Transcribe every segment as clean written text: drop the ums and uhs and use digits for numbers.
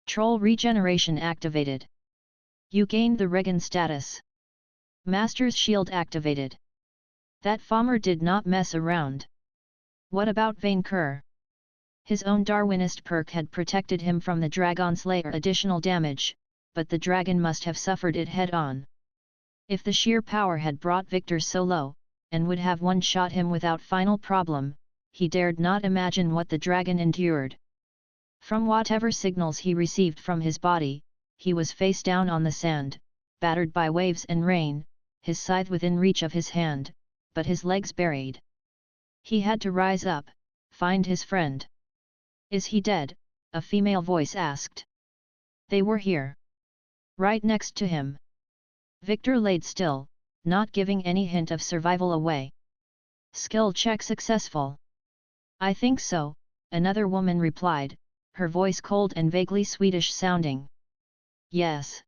Troll regeneration activated. You gained the Regan status. Master's shield activated. That farmer did not mess around. What about Vainqueur? His own Darwinist perk had protected him from the Dragon Slayer additional damage, but the dragon must have suffered it head-on. If the sheer power had brought Victor so low, and would have one-shot him without final problem, he dared not imagine what the dragon endured. From whatever signals he received from his body, he was face down on the sand, battered by waves and rain, his scythe within reach of his hand, but his legs buried. He had to rise up, find his friend. "Is he dead?" a female voice asked. They were here. Right next to him. Victor laid still, not giving any hint of survival away. "Skill check successful." "I think so," another woman replied, her voice cold and vaguely Swedish sounding. "Yes."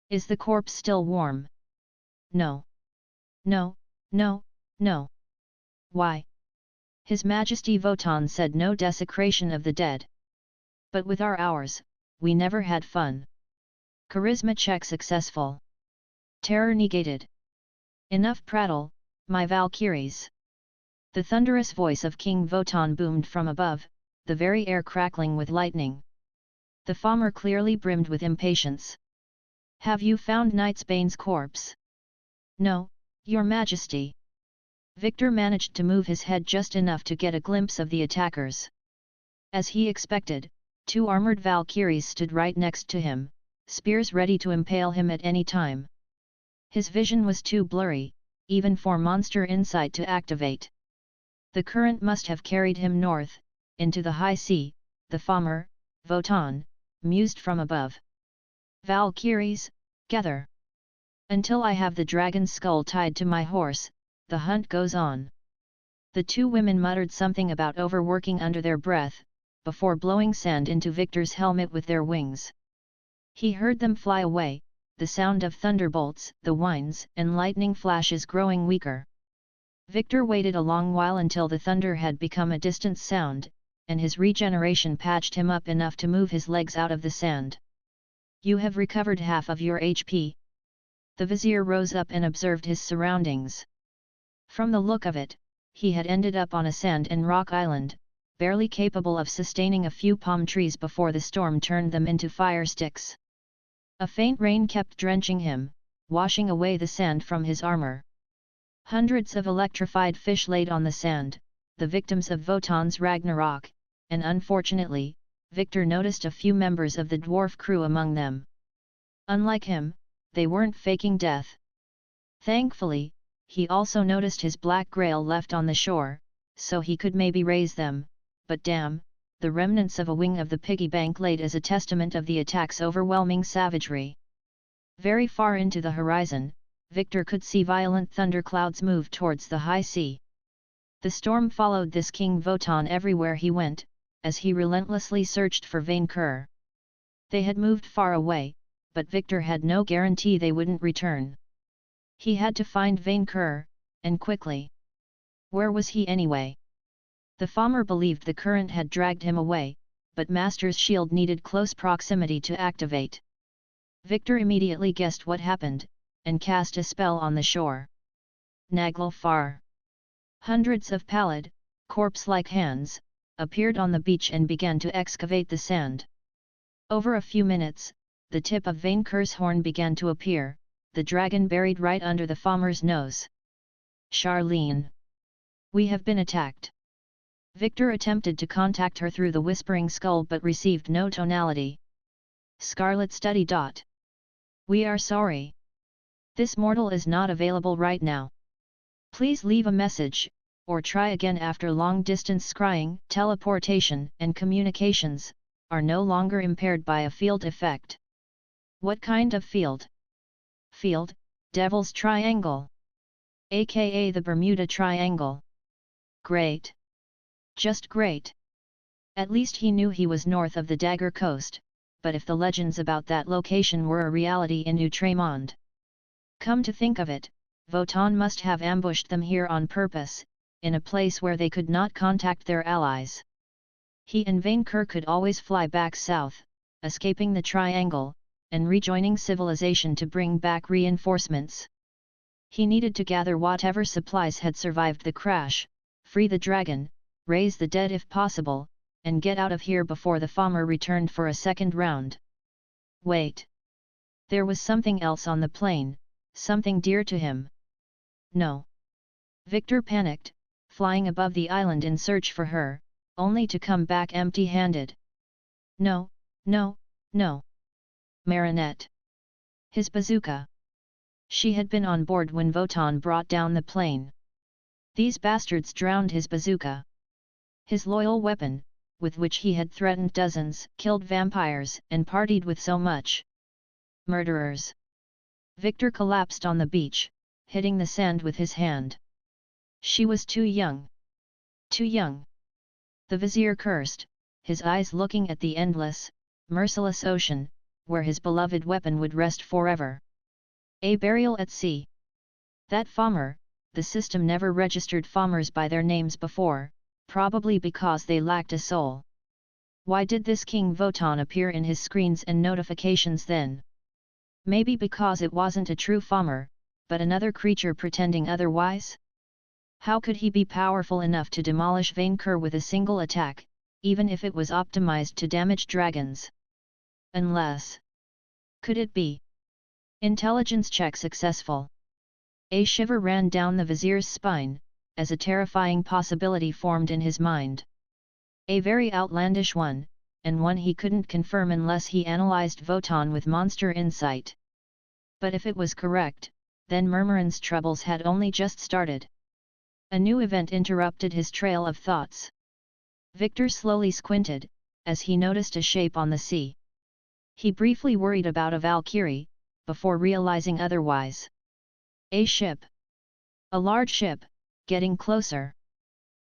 "Is the corpse still warm?" "No. No, no, no." "Why?" His Majesty Votan said, "No desecration of the dead. But with our hours, we never had fun." Charisma check successful. Terror negated. "Enough prattle, my Valkyries." The thunderous voice of King Votan boomed from above, the very air crackling with lightning. The farmer clearly brimmed with impatience. "Have you found Knightsbane's corpse?" "No, Your Majesty." Victor managed to move his head just enough to get a glimpse of the attackers. As he expected, 2 armored Valkyries stood right next to him, spears ready to impale him at any time. His vision was too blurry, even for monster insight to activate. The current must have carried him north, into the high sea, the farmer, Votan, mused from above. "Valkyries, gather! Until I have the dragon's skull tied to my horse, the hunt goes on." The 2 women muttered something about overworking under their breath, before blowing sand into Victor's helmet with their wings. He heard them fly away, the sound of thunderbolts, the whines and lightning flashes growing weaker. Victor waited a long while until the thunder had become a distant sound, and his regeneration patched him up enough to move his legs out of the sand. "You have recovered half of your HP." The vizier rose up and observed his surroundings. From the look of it, he had ended up on a sand and rock island, barely capable of sustaining a few palm trees before the storm turned them into fire sticks. A faint rain kept drenching him, washing away the sand from his armor. Hundreds of electrified fish laid on the sand, the victims of Votan's Ragnarok, and unfortunately, Victor noticed a few members of the dwarf crew among them. Unlike him, they weren't faking death. Thankfully, he also noticed his black grail left on the shore, so he could maybe raise them, but damn, the remnants of a wing of the piggy bank laid as a testament of the attack's overwhelming savagery. Very far into the horizon, Victor could see violent thunderclouds move towards the high sea. The storm followed this King Votan everywhere he went, as he relentlessly searched for Vainqueur. They had moved far away, but Victor had no guarantee they wouldn't return. He had to find Vainqueur, and quickly. Where was he anyway? The farmer believed the current had dragged him away, but Master's shield needed close proximity to activate. Victor immediately guessed what happened, and cast a spell on the shore. Naglfar. Hundreds of pallid, corpse-like hands, appeared on the beach and began to excavate the sand. Over a few minutes, the tip of Vainqueur's horn began to appear, the dragon buried right under the farmer's nose. "Charlene! We have been attacked." Victor attempted to contact her through the whispering skull but received no tonality. "Scarlet Study. We are sorry. This mortal is not available right now. Please leave a message, or try again after long-distance scrying, teleportation and communications are no longer impaired by a field effect." "What kind of field?" "Field, Devil's Triangle. aka the Bermuda Triangle." "Great. Just great." At least he knew he was north of the Dagger Coast, but if the legends about that location were a reality in Outremont. Come to think of it, Votan must have ambushed them here on purpose, in a place where they could not contact their allies. He and Vainqueur could always fly back south, escaping the triangle, and rejoining civilization to bring back reinforcements. He needed to gather whatever supplies had survived the crash, free the dragon, raise the dead if possible, and get out of here before the farmer returned for a second round. Wait! There was something else on the plane, something dear to him. No! Victor panicked, flying above the island in search for her, only to come back empty-handed. No, no, no! Marinette! His bazooka! She had been on board when Votan brought down the plane. These bastards drowned his bazooka. His loyal weapon, with which he had threatened dozens, killed vampires, and partied with so much. Murderers! Victor collapsed on the beach, hitting the sand with his hand. She was too young. Too young! The vizier cursed, his eyes looking at the endless, merciless ocean, where his beloved weapon would rest forever. A burial at sea. That farmer, the system never registered farmers by their names before, probably because they lacked a soul. Why did this King Votan appear in his screens and notifications then? Maybe because it wasn't a true farmer, but another creature pretending otherwise? How could he be powerful enough to demolish Vainqueur with a single attack, even if it was optimized to damage dragons? Unless... Could it be? Intelligence check successful. A shiver ran down the vizier's spine, as a terrifying possibility formed in his mind. A very outlandish one, and one he couldn't confirm unless he analyzed Votan with monster insight. But if it was correct, then Murmurin's troubles had only just started. A new event interrupted his trail of thoughts. Victor slowly squinted, as he noticed a shape on the sea. He briefly worried about a Valkyrie, before realizing otherwise. A ship. A large ship, getting closer.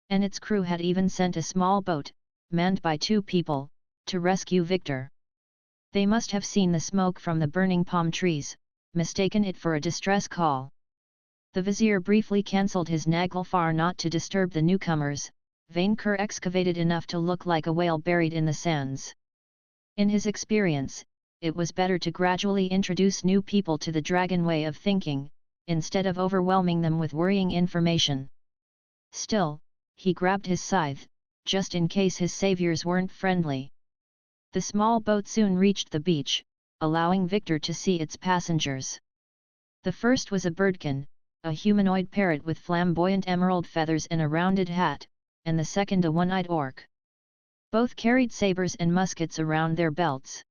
And its crew had even sent a small boat, manned by 2 people, to rescue Victor. They must have seen the smoke from the burning palm trees, mistaken it for a distress call. The vizier briefly cancelled his Naglfar not to disturb the newcomers. Vainqueur excavated enough to look like a whale buried in the sands. In his experience, it was better to gradually introduce new people to the dragon way of thinking, instead of overwhelming them with worrying information. Still, he grabbed his scythe, just in case his saviors weren't friendly. The small boat soon reached the beach, allowing Victor to see its passengers. The first was a birdkin, a humanoid parrot with flamboyant emerald feathers and a rounded hat, and the second a one-eyed orc. Both carried sabers and muskets around their belts.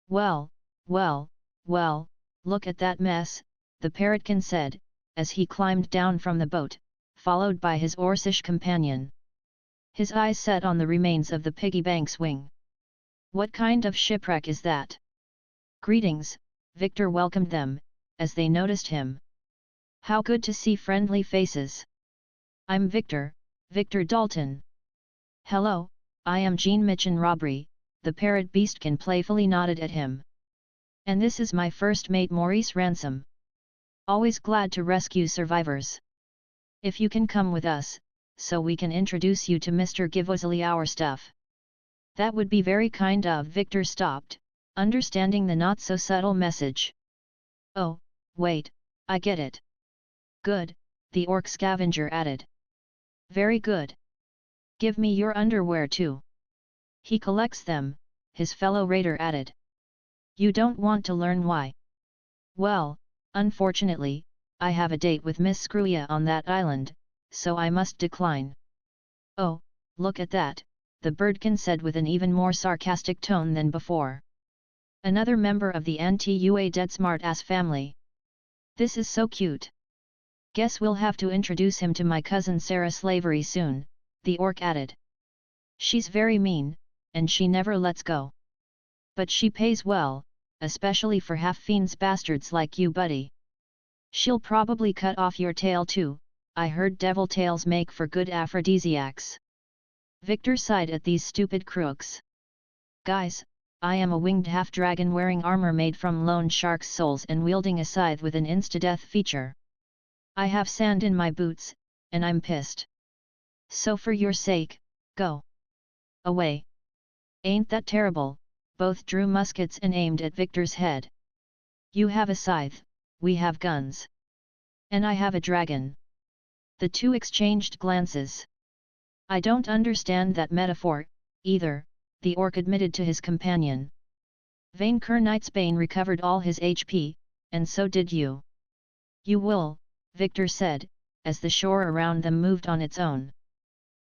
Well, well, well, look at that mess, the parrotkin said, as he climbed down from the boat, followed by his Orcish companion. His eyes set on the remains of the piggy bank's wing. What kind of shipwreck is that? Greetings, Victor welcomed them, as they noticed him. How good to see friendly faces. I'm Victor, Victor Dalton. Hello, I am Jean Michin Robbery, the parrot beastkin playfully nodded at him. And this is my first mate Maurice Ransom. Always glad to rescue survivors. If you can come with us, so we can introduce you to Mr. Givozely our stuff. That would be very kind of. Victor stopped, understanding the not-so-subtle message. Oh, wait, I get it. Good, the orc scavenger added. Very good. Give me your underwear too. He collects them, his fellow raider added. You don't want to learn why? Well, unfortunately, I have a date with Miss Screwia on that island, so I must decline. Oh, look at that, the birdkin said with an even more sarcastic tone than before. Another member of the Anti-UA dead smart-ass family. This is so cute. Guess we'll have to introduce him to my cousin Sarah Slavery soon, the orc added. She's very mean, and she never lets go. But she pays well, especially for half-fiends bastards like you buddy. She'll probably cut off your tail too, I heard devil tails make for good aphrodisiacs. Victor sighed at these stupid crooks. Guys, I am a winged half-dragon wearing armor made from lone shark's souls and wielding a scythe with an insta-death feature. I have sand in my boots, and I'm pissed. So for your sake, go away. Ain't that terrible, both drew muskets and aimed at Victor's head. You have a scythe, we have guns. And I have a dragon. The two exchanged glances. I don't understand that metaphor, either, the orc admitted to his companion. Vainqueur Knightsbane recovered all his HP, and so did you. You will, Victor said, as the shore around them moved on its own.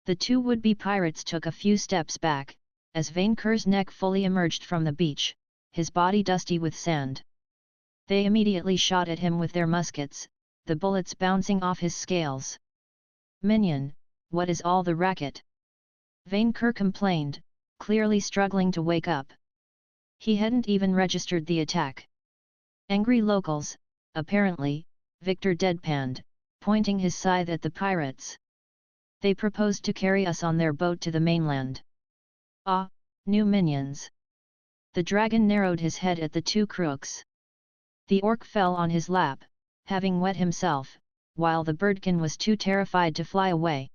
The two would-be pirates took a few steps back, as Vainqueur's neck fully emerged from the beach, his body dusty with sand. They immediately shot at him with their muskets, the bullets bouncing off his scales. Minion, what is all the racket? Vainqueur complained, clearly struggling to wake up. He hadn't even registered the attack. Angry locals, apparently, Victor deadpanned, pointing his scythe at the pirates. They proposed to carry us on their boat to the mainland. Ah, new minions. The dragon narrowed his head at the two crooks. The orc fell on his lap, having wet himself, while the birdkin was too terrified to fly away.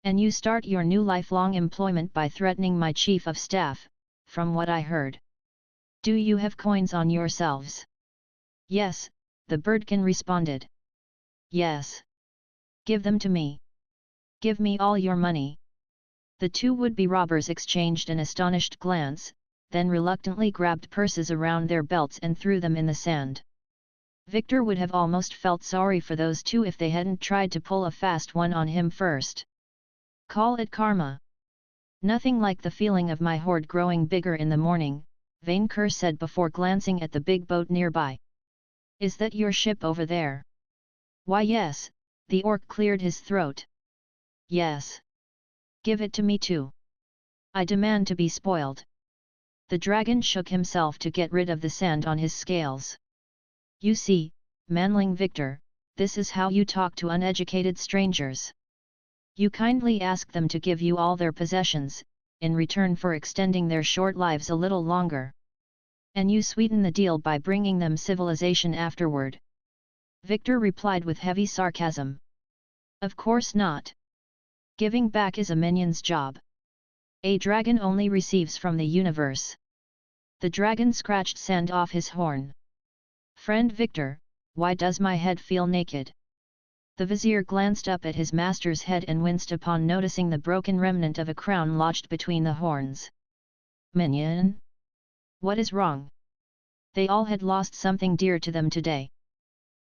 And you start your new lifelong employment by threatening my chief of staff, from what I heard. Do you have coins on yourselves? Yes, the birdkin responded. Yes. Give them to me. Give me all your money. The two would-be robbers exchanged an astonished glance, then reluctantly grabbed purses around their belts and threw them in the sand. Victor would have almost felt sorry for those two if they hadn't tried to pull a fast one on him first. Call it karma. Nothing like the feeling of my hoard growing bigger in the morning, Vainqueur said before glancing at the big boat nearby. Is that your ship over there? Why yes, the orc cleared his throat. Yes. Give it to me too. I demand to be spoiled. The dragon shook himself to get rid of the sand on his scales. You see, manling Victor, this is how you talk to uneducated strangers. You kindly ask them to give you all their possessions, in return for extending their short lives a little longer. And you sweeten the deal by bringing them civilization afterward. Victor replied with heavy sarcasm. Of course not. Giving back is a minion's job. A dragon only receives from the universe. The dragon scratched sand off his horn. Friend Victor, why does my head feel naked? The vizier glanced up at his master's head and winced upon noticing the broken remnant of a crown lodged between the horns. Minion? What is wrong? They all had lost something dear to them today.